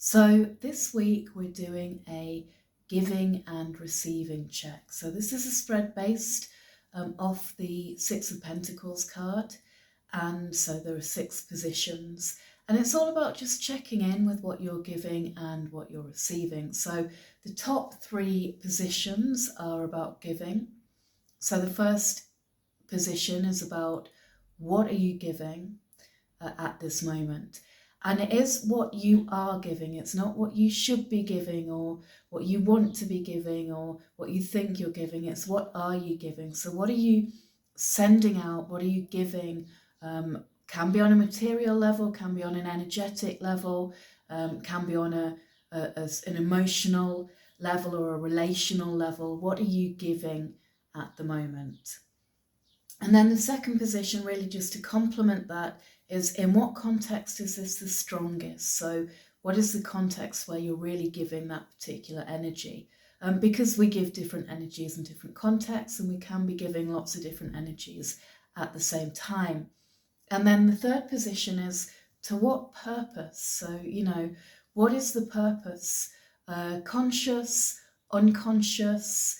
So this week we're doing a giving and receiving check. So this is a spread based off the Six of Pentacles card. And so there are 6 positions. And it's all about just checking in with what you're giving and what you're receiving. So the top 3 positions are about giving. So the first position is about what are you giving at this moment. And it is what you are giving. It's not what you should be giving or what you want to be giving or what you think you're giving. It's what are you giving. So what are you sending out? What are you giving? Can be on a material level, can be on an energetic level, can be on an emotional level or a relational level. What are you giving at the moment? And then the second position, really just to complement that, is in what context is this the strongest? So what is the context where you're really giving that particular energy? Because we give different energies in different contexts, and we can be giving lots of different energies at the same time. And then the third position is to what purpose? So, what is the purpose? Conscious, unconscious,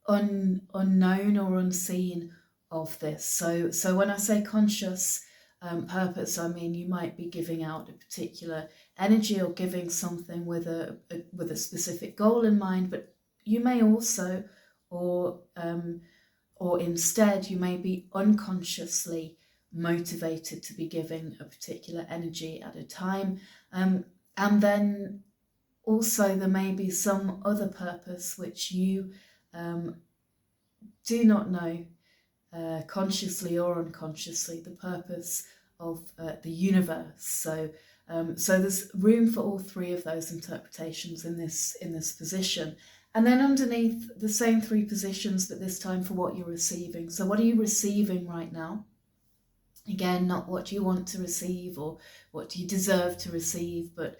unknown or unseen of this. So when I say conscious purpose, I mean you might be giving out a particular energy or giving something with a specific goal in mind, but you may also, or instead, you may be unconsciously motivated to be giving a particular energy at a time, and then also there may be some other purpose which you do not know consciously or unconsciously, the purpose of the universe. So there's room for all 3 of those interpretations in this position. And then underneath, the same 3 positions, but this time for what you're receiving. So what are you receiving right now? Again, not what you want to receive or what you deserve to receive, but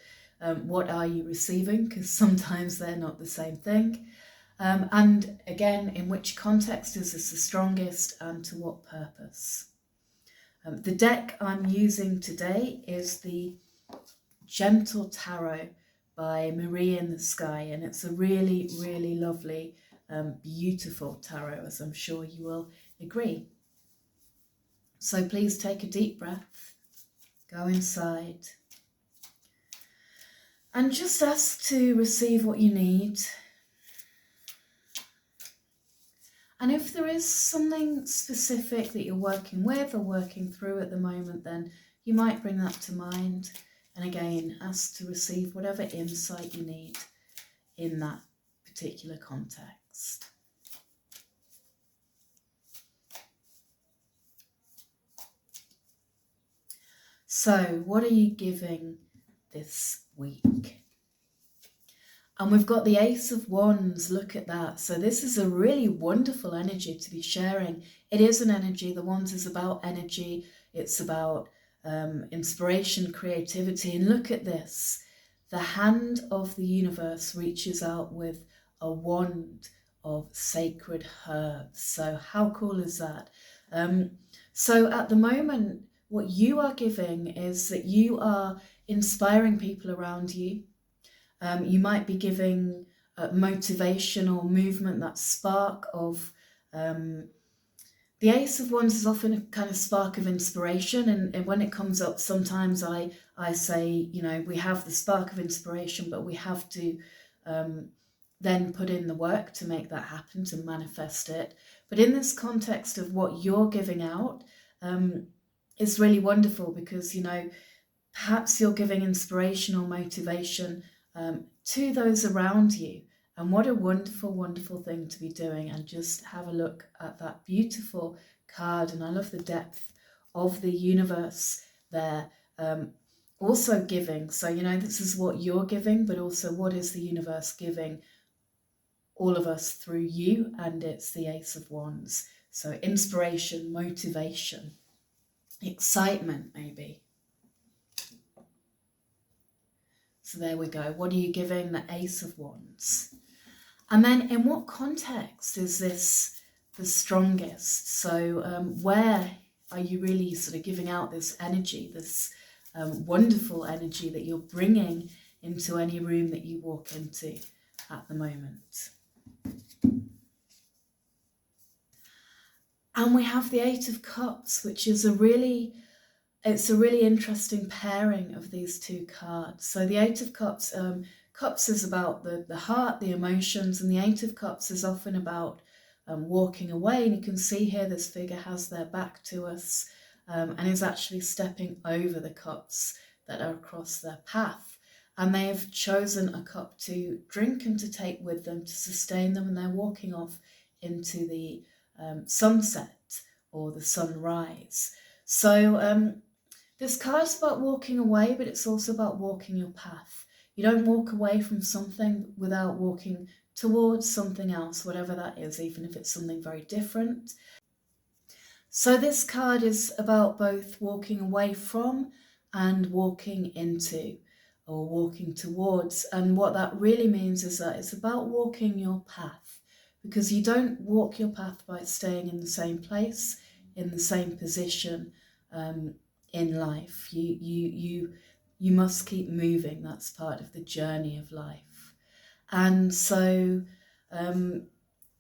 what are you receiving? Because sometimes they're not the same thing. And again, in which context is this the strongest and to what purpose? The deck I'm using today is the Gentle Tarot by Marie in the Sky, and it's a really, really lovely, beautiful tarot, as I'm sure you will agree. So please take a deep breath, go inside, and just ask to receive what you need. And if there is something specific that you're working with or working through at the moment, then you might bring that to mind. And again, ask to receive whatever insight you need in that particular context. So, what are you giving this week? And we've got the Ace of Wands, look at that. So this is a really wonderful energy to be sharing. It is an energy, the Wands is about energy, it's about inspiration, creativity. And look at this, the hand of the universe reaches out with a wand of sacred herbs. So how cool is that? So at the moment, what you are giving is that you are inspiring people around you. You might be giving motivation or movement, that spark of the Ace of Wands is often a kind of spark of inspiration, and when it comes up, sometimes I say, we have the spark of inspiration, but we have to then put in the work to make that happen, to manifest it. But in this context of what you're giving out, it's really wonderful because, perhaps you're giving inspiration or motivation to those around you. And what a wonderful, wonderful thing to be doing. And just have a look at that beautiful card. And I love the depth of the universe there. Also giving. So, this is what you're giving, but also what is the universe giving all of us through you? And it's the Ace of Wands. So inspiration, motivation, excitement maybe. So there we go. What are you giving? The Ace of Wands. And then in what context is this the strongest? So where are you really sort of giving out this energy, this wonderful energy that you're bringing into any room that you walk into at the moment. And we have the Eight of Cups, which is a really interesting pairing of these two cards. So the Eight of Cups, Cups is about the heart, the emotions, and the Eight of Cups is often about walking away. And you can see here this figure has their back to us and is actually stepping over the cups that are across their path. And they have chosen a cup to drink and to take with them to sustain them, and they're walking off into the sunset or the sunrise. So this card's about walking away, but it's also about walking your path. You don't walk away from something without walking towards something else, whatever that is, even if it's something very different. So this card is about both walking away from and walking into, or walking towards. And what that really means is that it's about walking your path, because you don't walk your path by staying in the same place, in the same position in life. You must keep moving. That's part of the journey of life. And so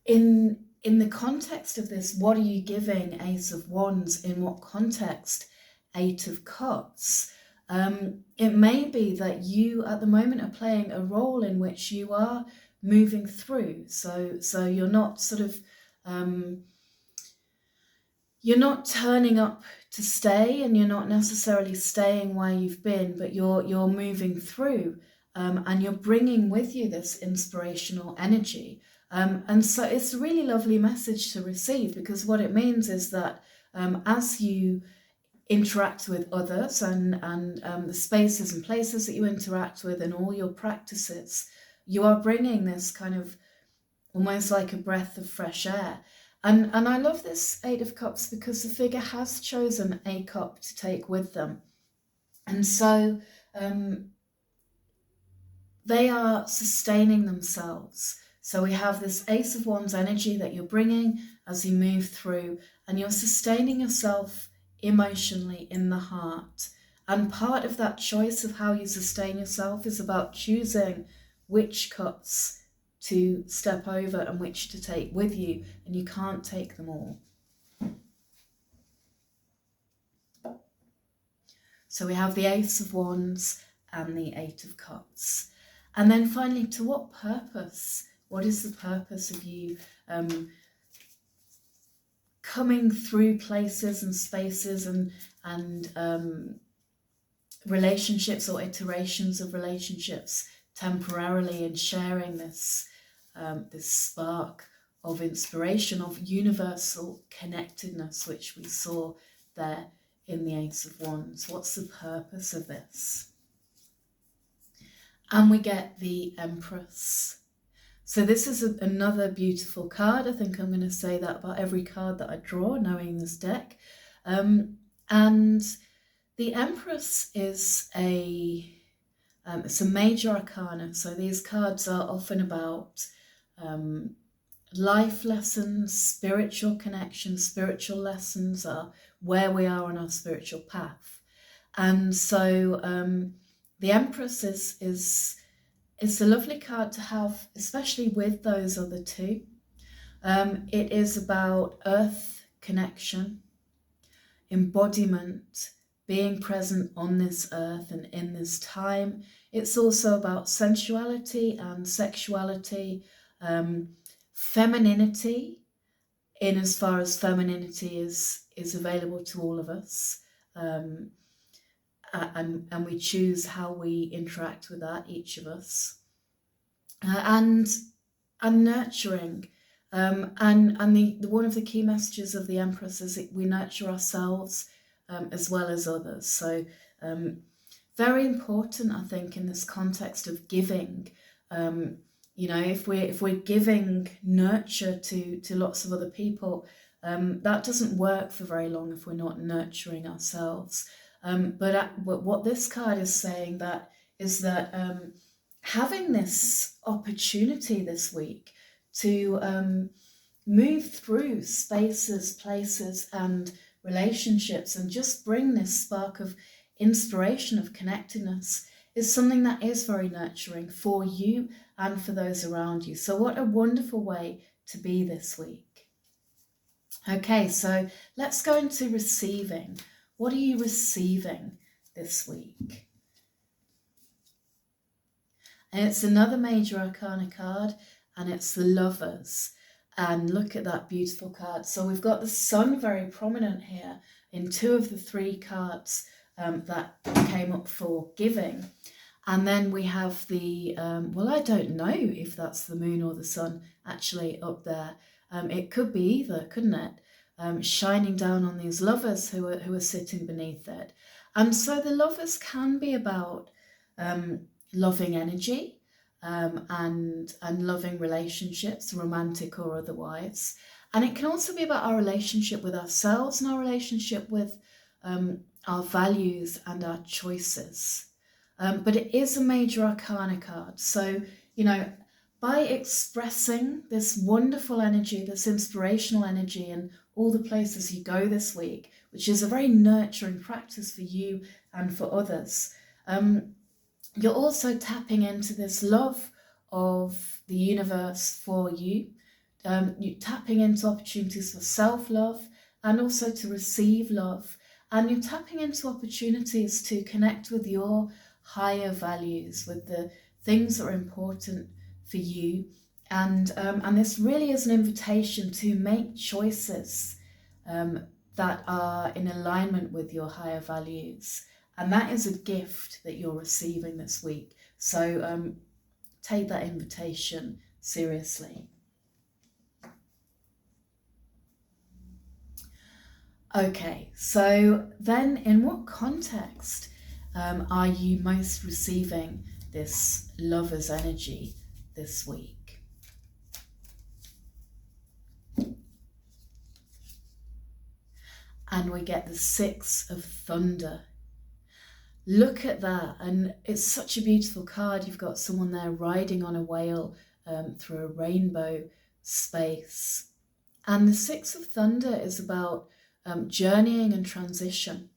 in the context of this, what are you giving Ace of Wands? In what context Eight of Cups? It may be that you at the moment are playing a role in which you are moving through. So you're not sort of you're not turning up to stay, and you're not necessarily staying where you've been, but you're moving through, and you're bringing with you this inspirational energy. And so it's a really lovely message to receive, because what it means is that as you interact with others and the spaces and places that you interact with and all your practices, you are bringing this kind of almost like a breath of fresh air. And I love this Eight of Cups because the figure has chosen a cup to take with them. And so they are sustaining themselves. So we have this Ace of Wands energy that you're bringing as you move through, and you're sustaining yourself emotionally in the heart. And part of that choice of how you sustain yourself is about choosing which cups to step over and which to take with you, and you can't take them all. So we have the Ace of Wands and the Eight of Cups. And then finally, to what purpose? What is the purpose of you coming through places and spaces and relationships or iterations of relationships temporarily, and sharing this this spark of inspiration, of universal connectedness, which we saw there in the Ace of Wands? What's the purpose of this? And we get the Empress. So this is another beautiful card. I think I'm going to say that about every card that I draw, knowing this deck. And the Empress is it's a major arcana. So these cards are often about life lessons, spiritual connections. Spiritual lessons are where we are on our spiritual path. And so the Empress is a lovely card to have, especially with those other two. It is about earth connection, embodiment, being present on this earth and in this time. It's also about sensuality and sexuality, femininity, in as far as femininity is available to all of us. And we choose how we interact with that, each of us, and nurturing, and the one of the key messages of the Empress is that we nurture ourselves as well as others. So very important, I think, in this context of giving. You know, if we're giving nurture to lots of other people, that doesn't work for very long if we're not nurturing ourselves. But what this card is saying is that having this opportunity this week to move through spaces, places, and relationships, and just bring this spark of inspiration of connectedness is something that is very nurturing for you and for those around you. So what a wonderful way to be this week. Okay, so let's go into receiving. What are you receiving this week? And it's another major arcana card, and it's the Lovers. And look at that beautiful card. So we've got the Sun very prominent here in 2 of the 3 cards that came up for giving. And then we have the, well, I don't know if that's the Moon or the Sun actually up there. It could be either, couldn't it? Shining down on these Lovers who are sitting beneath it. And so the Lovers can be about loving energy and loving relationships, romantic or otherwise. And it can also be about our relationship with ourselves and our relationship with our values and our choices. But it is a major arcana card. So, you know, by expressing this wonderful energy, this inspirational energy in all the places you go this week, which is a very nurturing practice for you and for others, you're also tapping into this love of the universe for you. You're tapping into opportunities for self-love and also to receive love. And you're tapping into opportunities to connect with your higher values, with the things that are important for you. And this really is an invitation to make choices that are in alignment with your higher values. And that is a gift that you're receiving this week. So take that invitation seriously. Okay, so then in what context are you most receiving this Lover's energy this week? And we get the 6 of Thunder. Look at that, and it's such a beautiful card. You've got someone there riding on a whale through a rainbow space. And the 6 of Thunder is about journeying and transition.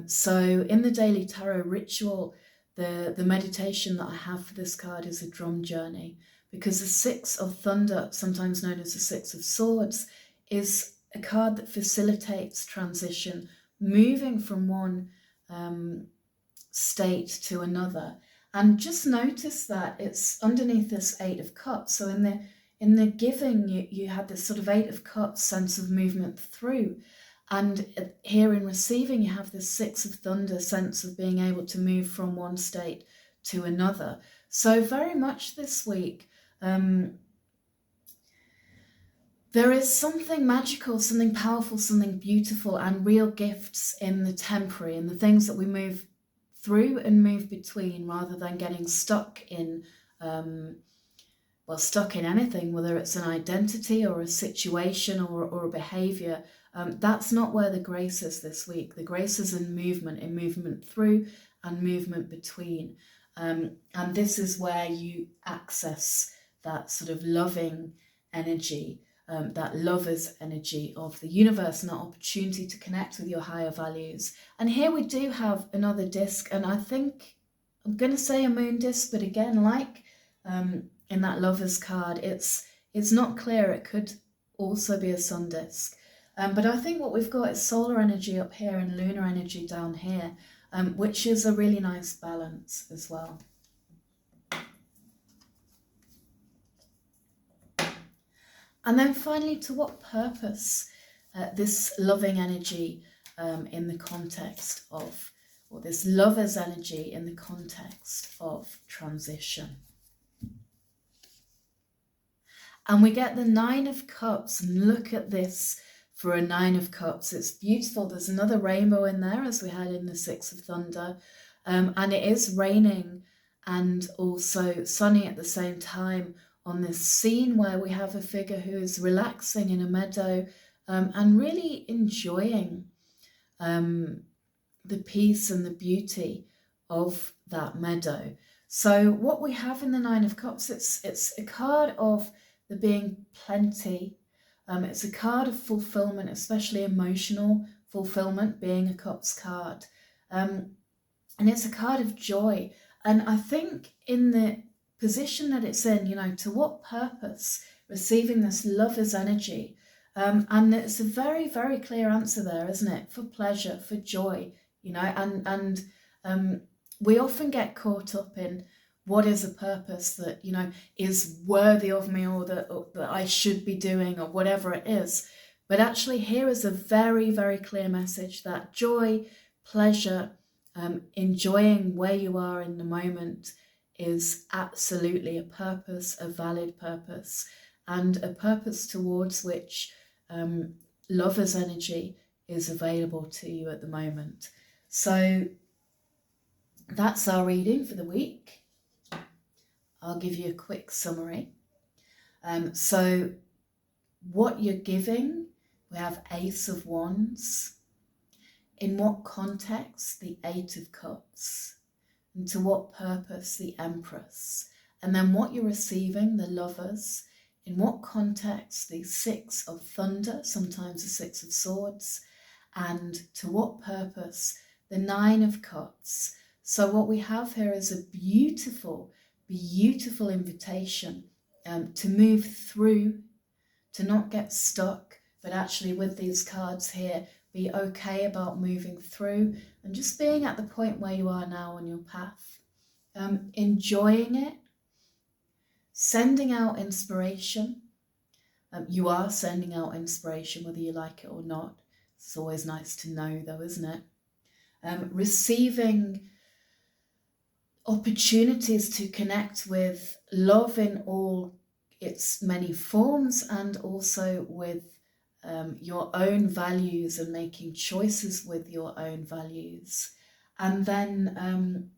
So in the daily tarot ritual, the meditation that I have for this card is a drum journey, because the 6 of Thunder, sometimes known as the 6 of Swords, is a card that facilitates transition, moving from one state to another. And just notice that it's underneath this 8 of Cups. So in the giving, you had this sort of 8 of Cups sense of movement through. And here in receiving, you have this 6 of Thunder sense of being able to move from one state to another. So very much this week, there is something magical, something powerful, something beautiful and real gifts in the temporary, in the things that we move through and move between, rather than getting stuck in, stuck in anything, whether it's an identity or a situation or a behavior. That's not where the grace is this week. The grace is in movement through and movement between. And this is where you access that sort of loving energy, that Lover's energy of the universe, and that opportunity to connect with your higher values. And here we do have another disc, and I think I'm going to say a moon disc, but again, like in that Lover's card, it's not clear. It could also be a sun disc. But I think what we've got is solar energy up here and lunar energy down here, which is a really nice balance as well. And then finally, to what purpose this loving energy in the context of, or this Lover's energy in the context of transition. And we get the 9 of Cups, and look at this for a 9 of Cups. It's beautiful. There's another rainbow in there, as we had in the 6 of Thunder. And it is raining and also sunny at the same time on this scene where we have a figure who is relaxing in a meadow and really enjoying the peace and the beauty of that meadow. So what we have in the 9 of Cups, it's a card of there being plenty. It's a card of fulfillment, especially emotional fulfillment, being a Cups card. And it's a card of joy. And I think in the position that it's in, to what purpose receiving this lover's energy? And it's a very, very clear answer there, isn't it? For pleasure, for joy, and we often get caught up in what is a purpose that, is worthy of me, or that I should be doing, or whatever it is. But actually here is a very, very clear message that joy, pleasure, enjoying where you are in the moment is absolutely a purpose, a valid purpose, and a purpose towards which lover's energy is available to you at the moment. So that's our reading for the week. I'll give you a quick summary. So what you're giving, we have Ace of Wands. In what context, the Eight of Cups. And to what purpose, the Empress. And then what you're receiving, the Lovers. In what context, the Six of Thunder, sometimes the Six of Swords. And to what purpose, the Nine of Cups. So what we have here is a beautiful, beautiful invitation to move through, to not get stuck, but actually with these cards here, be okay about moving through and just being at the point where you are now on your path. Enjoying it, sending out inspiration. You are sending out inspiration whether you like it or not. It's always nice to know though, isn't it? Receiving opportunities to connect with love in all its many forms, and also with your own values and making choices with your own values. And then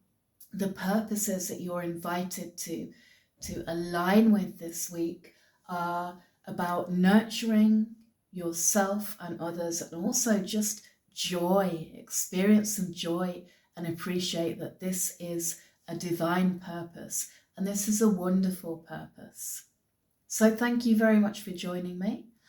the purposes that you're invited to align with this week are about nurturing yourself and others, and also just joy. Experience some joy and appreciate that this is a divine purpose, and this is a wonderful purpose. So thank you very much for joining me.